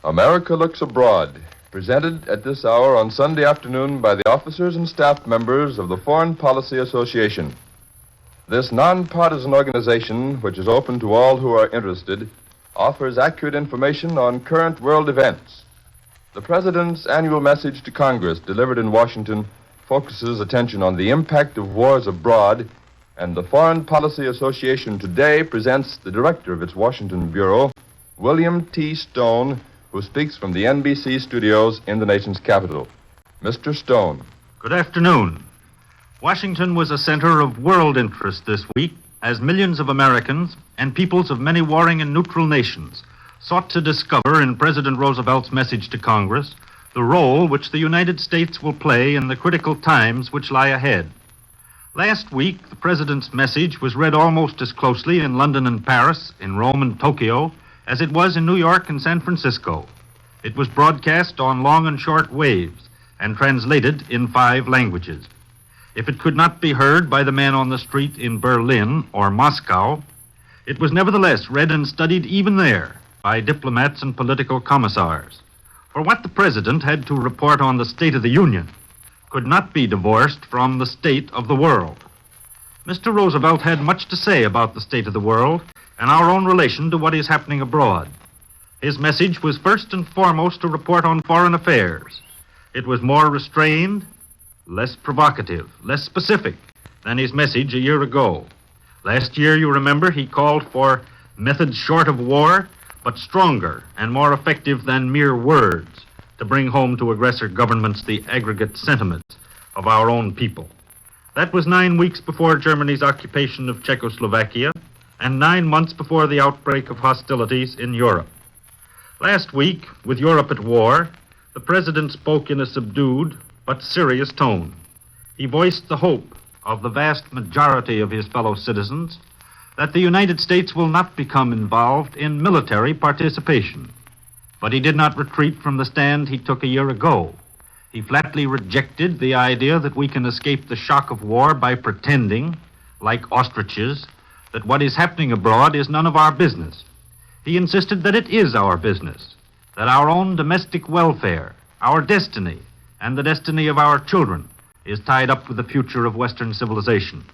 America Looks Abroad, presented at this hour on Sunday afternoon by the officers and staff members of the Foreign Policy Association. This nonpartisan organization, which is open to all who are interested, offers accurate information on current world events. The President's annual message to Congress, delivered in Washington, focuses attention on the impact of wars abroad, and the Foreign Policy Association today presents the director of its Washington bureau, William T. Stone, who speaks from the NBC studios in the nation's capital. Mr. Stone. Good afternoon. Washington was a center of world interest this week as millions of Americans and peoples of many warring and neutral nations sought to discover in President Roosevelt's message to Congress the role which the United States will play in the critical times which lie ahead. Last week, the President's message was read almost as closely in London and Paris, in Rome and Tokyo, as it was in New York and San Francisco. It was broadcast on long and short waves and translated in 5 languages. If it could not be heard by the man on the street in Berlin or Moscow, it was nevertheless read and studied even there by diplomats and political commissars. For what the President had to report on the State of the Union could not be divorced from the state of the world. Mr. Roosevelt had much to say about the state of the world and our own relation to what is happening abroad. His message was first and foremost a report on foreign affairs. It was more restrained, less provocative, less specific than his message a year ago. Last year, you remember, he called for methods short of war, but stronger and more effective than mere words to bring home to aggressor governments the aggregate sentiments of our own people. That was 9 weeks before Germany's occupation of Czechoslovakia and 9 months before the outbreak of hostilities in Europe. Last week, with Europe at war, the President spoke in a subdued but serious tone. He voiced the hope of the vast majority of his fellow citizens that the United States will not become involved in military participation. But he did not retreat from the stand he took a year ago. He flatly rejected the idea that we can escape the shock of war by pretending, like ostriches, that what is happening abroad is none of our business. He insisted that it is our business, that our own domestic welfare, our destiny, and the destiny of our children is tied up with the future of Western civilization.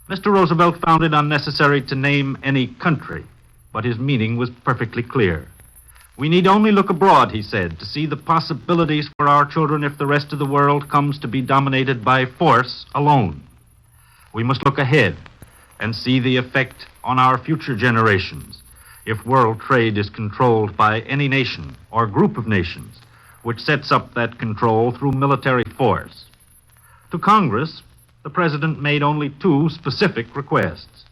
Mr. Roosevelt found it unnecessary to name any country, but his meaning was perfectly clear. We need only look abroad, he said, to see the possibilities for our children if the rest of the world comes to be dominated by force alone. We must look ahead and see the effect on our future generations if world trade is controlled by any nation or group of nations which sets up that control through military force. To Congress, the President made only 2 specific requests.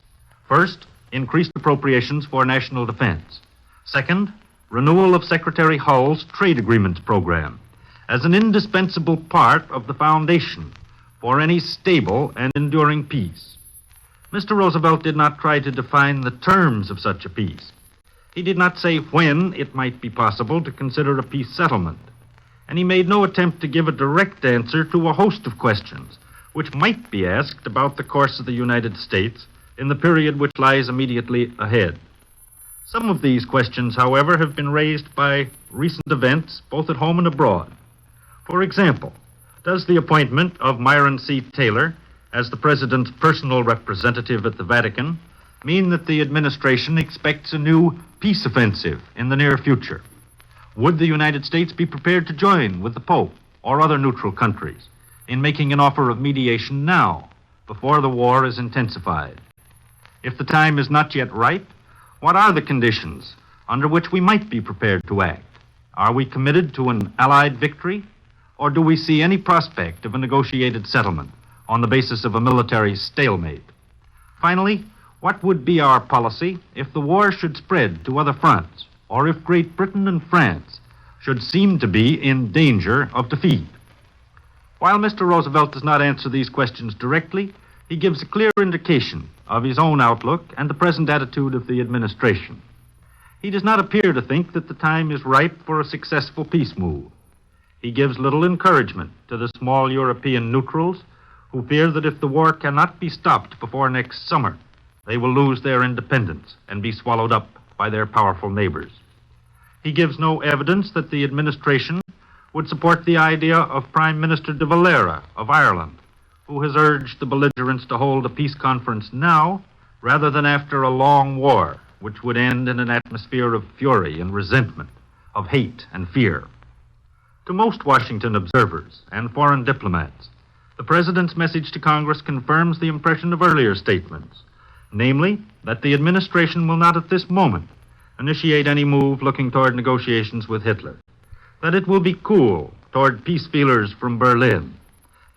First, increased appropriations for national defense. Second, renewal of Secretary Hull's trade agreements program as an indispensable part of the foundation for any stable and enduring peace. Mr. Roosevelt did not try to define the terms of such a peace. He did not say when it might be possible to consider a peace settlement, and he made no attempt to give a direct answer to a host of questions which might be asked about the course of the United States in the period which lies immediately ahead. Some of these questions, however, have been raised by recent events, both at home and abroad. For example, does the appointment of Myron C. Taylor as the President's personal representative at the Vatican mean that the administration expects a new peace offensive in the near future? Would the United States be prepared to join with the Pope or other neutral countries in making an offer of mediation now, before the war is intensified? If the time is not yet ripe, what are the conditions under which we might be prepared to act? Are we committed to an Allied victory, or do we see any prospect of a negotiated settlement on the basis of a military stalemate? Finally, what would be our policy if the war should spread to other fronts, or if Great Britain and France should seem to be in danger of defeat? While Mr. Roosevelt does not answer these questions directly, he gives a clear indication of his own outlook and the present attitude of the administration. He does not appear to think that the time is ripe for a successful peace move. He gives little encouragement to the small European neutrals who fear that if the war cannot be stopped before next summer, they will lose their independence and be swallowed up by their powerful neighbors. He gives no evidence that the administration would support the idea of Prime Minister de Valera of Ireland, who has urged the belligerents to hold a peace conference now rather than after a long war, which would end in an atmosphere of fury and resentment, of hate and fear. To most Washington observers and foreign diplomats, the President's message to Congress confirms the impression of earlier statements, namely, that the administration will not at this moment initiate any move looking toward negotiations with Hitler, that it will be cool toward peace feelers from Berlin,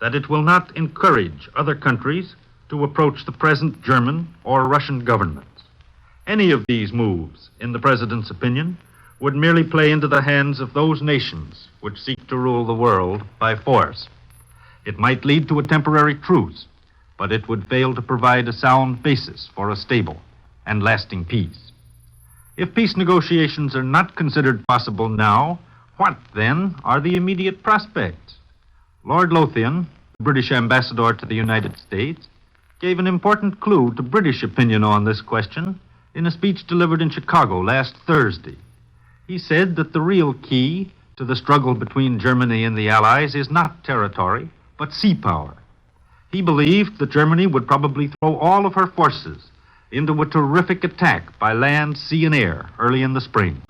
that it will not encourage other countries to approach the present German or Russian governments. Any of these moves, in the President's opinion, would merely play into the hands of those nations which seek to rule the world by force. It might lead to a temporary truce, but it would fail to provide a sound basis for a stable and lasting peace. If peace negotiations are not considered possible now, what, then, are the immediate prospects? Lord Lothian, the British ambassador to the United States, gave an important clue to British opinion on this question in a speech delivered in Chicago last Thursday. He said that the real key to the struggle between Germany and the Allies is not territory, but sea power. He believed that Germany would probably throw all of her forces into a terrific attack by land, sea, and air early in the spring,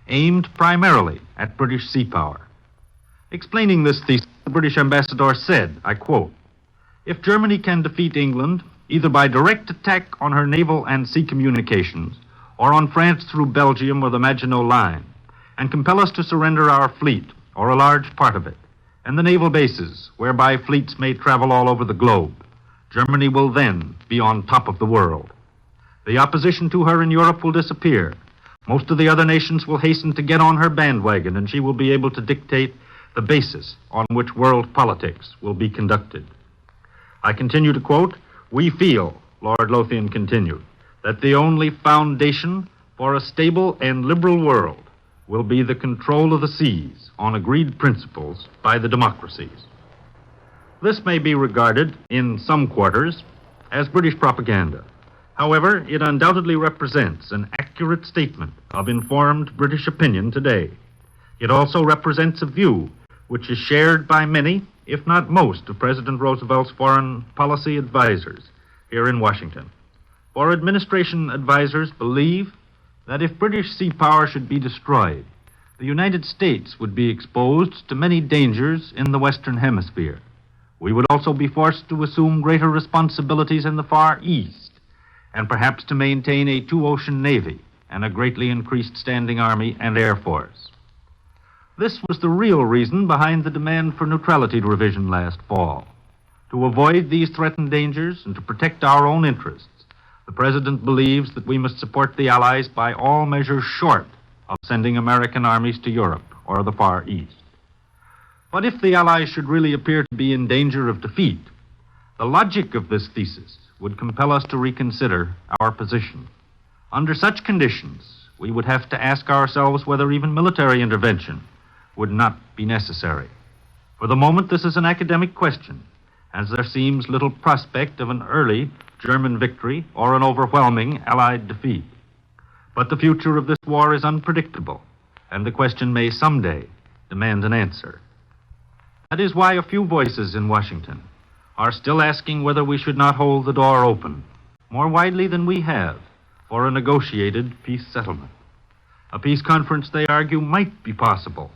aimed primarily at British sea power. Explaining this thesis, the British ambassador said, I quote, "If Germany can defeat England either by direct attack on her naval and sea communications or on France through Belgium or the Maginot Line, and compel us to surrender our fleet or a large part of it, and the naval bases whereby fleets may travel all over the globe, Germany will then be on top of the world. The opposition to her in Europe will disappear. Most of the other nations will hasten to get on her bandwagon, and she will be able to dictate the basis on which world politics will be conducted." I continue to quote, "We feel," Lord Lothian continued, "that the only foundation for a stable and liberal world will be the control of the seas on agreed principles by the democracies." This may be regarded, in some quarters, as British propaganda. However, it undoubtedly represents an accurate statement of informed British opinion today. It also represents a view which is shared by many, if not most, of President Roosevelt's foreign policy advisors here in Washington. For administration advisors believe that if British sea power should be destroyed, the United States would be exposed to many dangers in the Western Hemisphere. We would also be forced to assume greater responsibilities in the Far East, and perhaps to maintain a two-ocean navy and a greatly increased standing army and air force. This was the real reason behind the demand for neutrality revision last fall. To avoid these threatened dangers and to protect our own interests, the President believes that we must support the Allies by all measures short of sending American armies to Europe or the Far East. But if the Allies should really appear to be in danger of defeat, the logic of this thesis would compel us to reconsider our position. Under such conditions, we would have to ask ourselves whether even military intervention would not be necessary. For the moment, this is an academic question, as there seems little prospect of an early German victory or an overwhelming Allied defeat. But the future of this war is unpredictable, and the question may someday demand an answer. That is why a few voices in Washington are still asking whether we should not hold the door open, more widely than we have, for a negotiated peace settlement. A peace conference, they argue, might be possible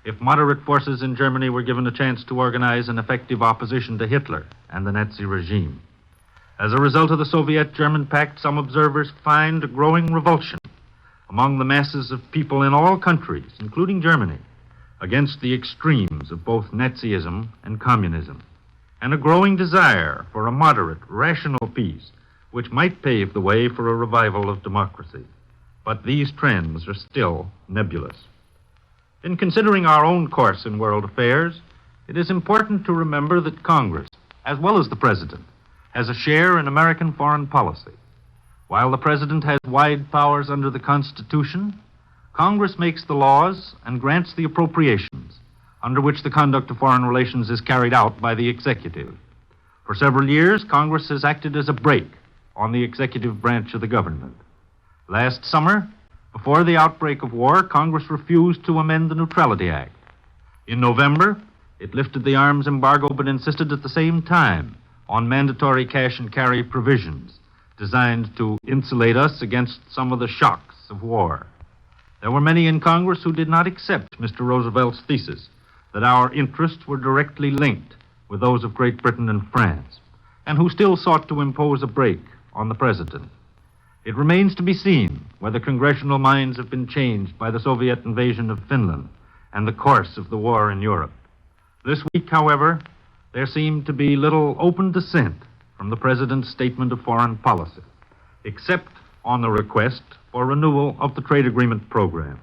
if moderate forces in Germany were given a chance to organize an effective opposition to Hitler and the Nazi regime. As a result of the Soviet-German pact, some observers find a growing revulsion among the masses of people in all countries, including Germany, against the extremes of both Nazism and communism, and a growing desire for a moderate, rational peace which might pave the way for a revival of democracy. But these trends are still nebulous. In considering our own course in world affairs, it is important to remember that Congress, as well as the President, has a share in American foreign policy. While the President has wide powers under the Constitution, Congress makes the laws and grants the appropriations under which the conduct of foreign relations is carried out by the executive. For several years, Congress has acted as a brake on the executive branch of the government. Last summer, Before the outbreak of war, Congress refused to amend the Neutrality Act. In November, it lifted the arms embargo but insisted at the same time on mandatory cash and carry provisions designed to insulate us against some of the shocks of war. There were many in Congress who did not accept Mr. Roosevelt's thesis that our interests were directly linked with those of Great Britain and France, and who still sought to impose a brake on the president. It remains to be seen whether congressional minds have been changed by the Soviet invasion of Finland and the course of the war in Europe. This week, however, there seemed to be little open dissent from the president's statement of foreign policy, except on the request for renewal of the trade agreement program.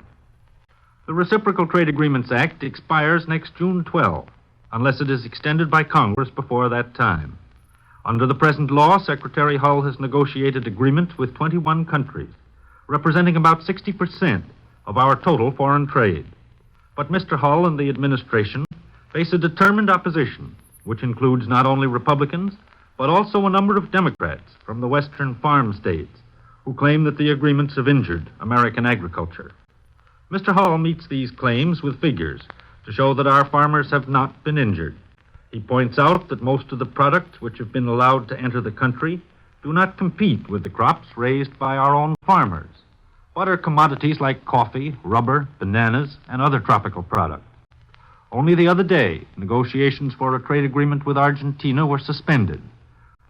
The Reciprocal Trade Agreements Act expires next June 12, unless it is extended by Congress before that time. Under the present law, Secretary Hull has negotiated agreements with 21 countries, representing about 60% of our total foreign trade. But Mr. Hull and the administration face a determined opposition, which includes not only Republicans, but also a number of Democrats from the western farm states, who claim that the agreements have injured American agriculture. Mr. Hull meets these claims with figures to show that our farmers have not been injured. He points out that most of the products which have been allowed to enter the country do not compete with the crops raised by our own farmers, but are commodities like coffee, rubber, bananas, and other tropical products. Only the other day, negotiations for a trade agreement with Argentina were suspended,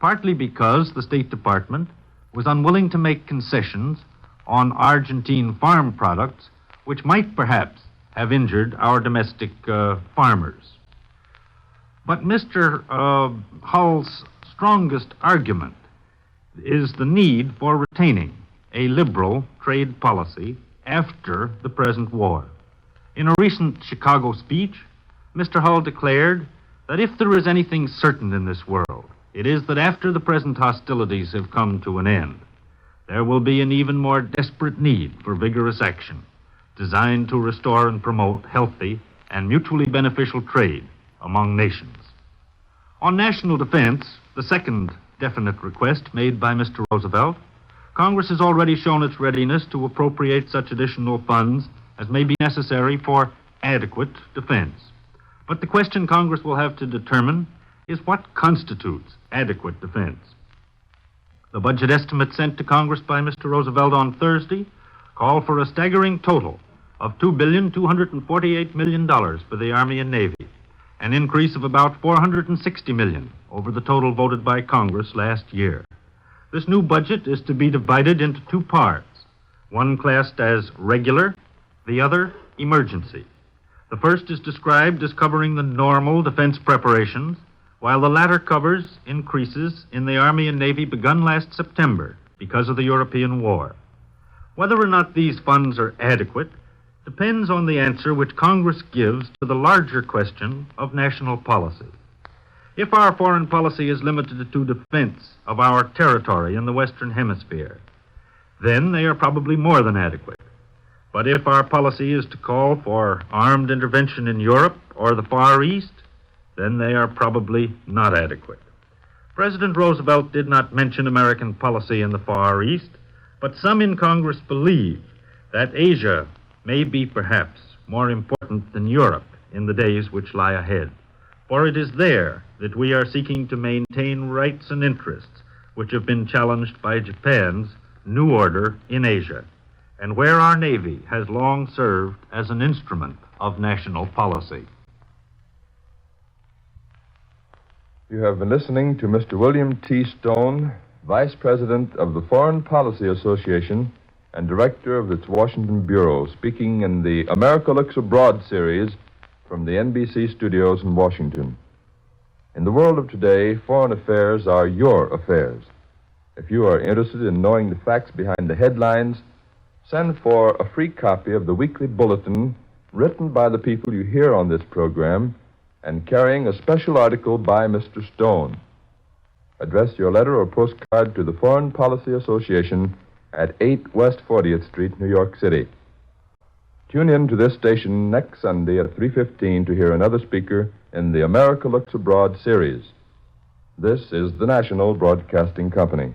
partly because the State Department was unwilling to make concessions on Argentine farm products which might perhaps have injured our domestic farmers. But Mr. Hull's strongest argument is the need for retaining a liberal trade policy after the present war. In a recent Chicago speech, Mr. Hull declared that if there is anything certain in this world, it is that after the present hostilities have come to an end, there will be an even more desperate need for vigorous action designed to restore and promote healthy and mutually beneficial trade among nations. On national defense, the second definite request made by Mr. Roosevelt, Congress has already shown its readiness to appropriate such additional funds as may be necessary for adequate defense. But the question Congress will have to determine is what constitutes adequate defense. The budget estimate sent to Congress by Mr. Roosevelt on Thursday called for a staggering total of $2,248 million for the Army and Navy, an increase of about $460 million over the total voted by Congress last year. This new budget is to be divided into two parts, one classed as regular, the other emergency. The first is described as covering the normal defense preparations, while the latter covers increases in the Army and Navy begun last September because of the European war. Whether or not these funds are adequate depends on the answer which Congress gives to the larger question of national policy. If our foreign policy is limited to defense of our territory in the Western Hemisphere, then they are probably more than adequate. But if our policy is to call for armed intervention in Europe or the Far East, then they are probably not adequate. President Roosevelt did not mention American policy in the Far East, but some in Congress believe that Asia may be perhaps more important than Europe in the days which lie ahead. For it is there that we are seeking to maintain rights and interests which have been challenged by Japan's new order in Asia, and where our Navy has long served as an instrument of national policy. You have been listening to Mr. William T. Stone, Vice President of the Foreign Policy Association and Director of its Washington Bureau, speaking in the America Looks Abroad series from the NBC studios in Washington. In the world of today, foreign affairs are your affairs. If you are interested in knowing the facts behind the headlines, send for a free copy of the weekly bulletin written by the people you hear on this program and carrying a special article by Mr. Stone. Address your letter or postcard to the Foreign Policy Association at 8 West 40th Street, New York City. Tune in to this station next Sunday at 3:15 to hear another speaker in the America Looks Abroad series. This is the National Broadcasting Company.